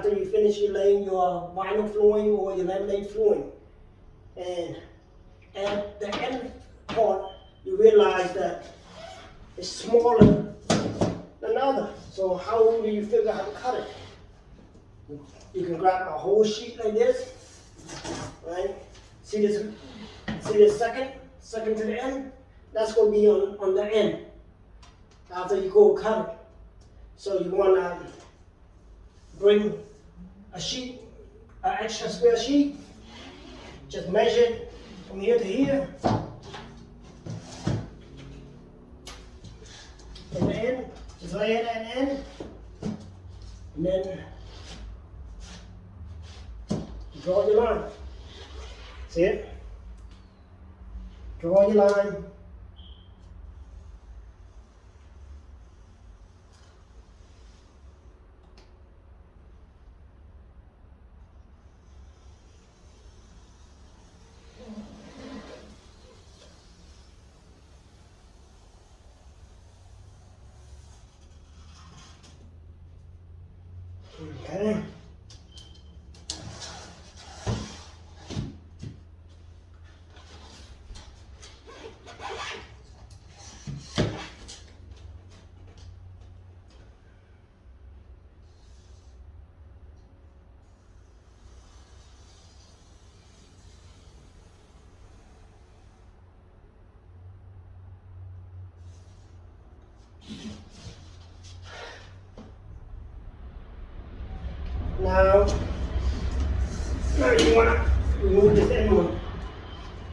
after you finish laying your vinyl flooring or your laminate flooring. And at the end part, you realize that it's smaller than the other. So how do you figure out how to cut it? You can grab a whole sheet like this, right? See this second to the end? That's going to be on the end after you go cut it. So you want to bring a sheet, an extra spare sheet, just measure it from here to here. And the end, just lay it at the end, and then draw your line. See it? Draw your line. Okay. Now you want to remove this end one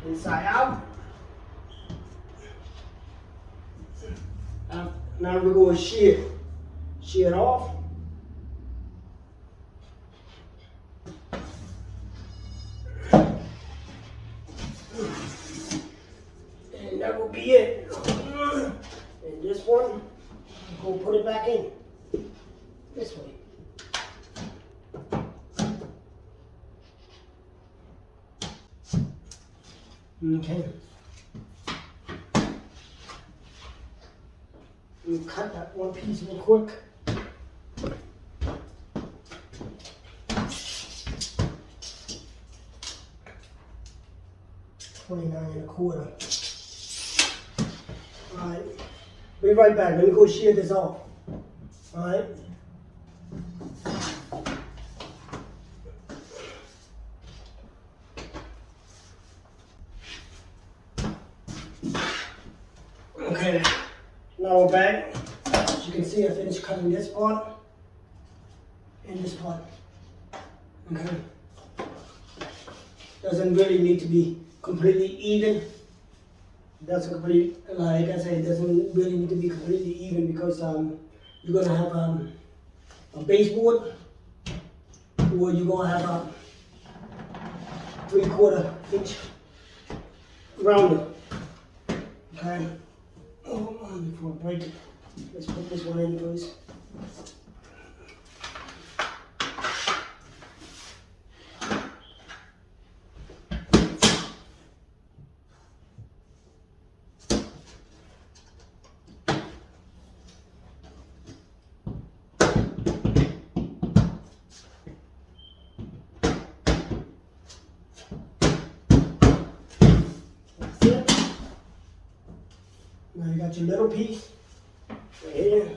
inside out. Now we're going to shear it off. And that will be it. And this one, go put it back in this way. Okay. We'll cut that one piece real quick. $29.25. Alright. Be right back. Let me go shear this off. Alright. Okay, now we're back. As you can see, I finished cutting this part and this part. Okay. Doesn't really need to be completely even. That's complete, like I said, it doesn't really need to be completely even because you're gonna have a baseboard, or you're gonna have a 3/4 inch rounder. Okay. Hold on before I break it. Let's put this one in first. Now you got your little piece right here.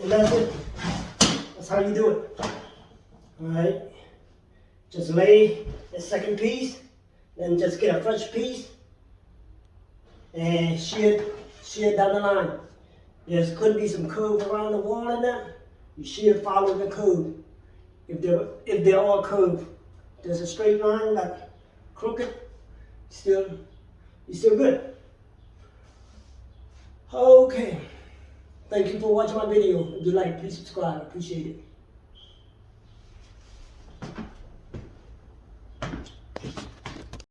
And that's it. That's how you do it. Alright. Just lay the second piece, then just get a fresh piece and shear down the line. There could be some curve around the wall in there. You shear follow the curve. If they're all curved, there's a straight line like crooked, you're still good. Okay. Thank you for watching my video. If you like, please subscribe. I appreciate it.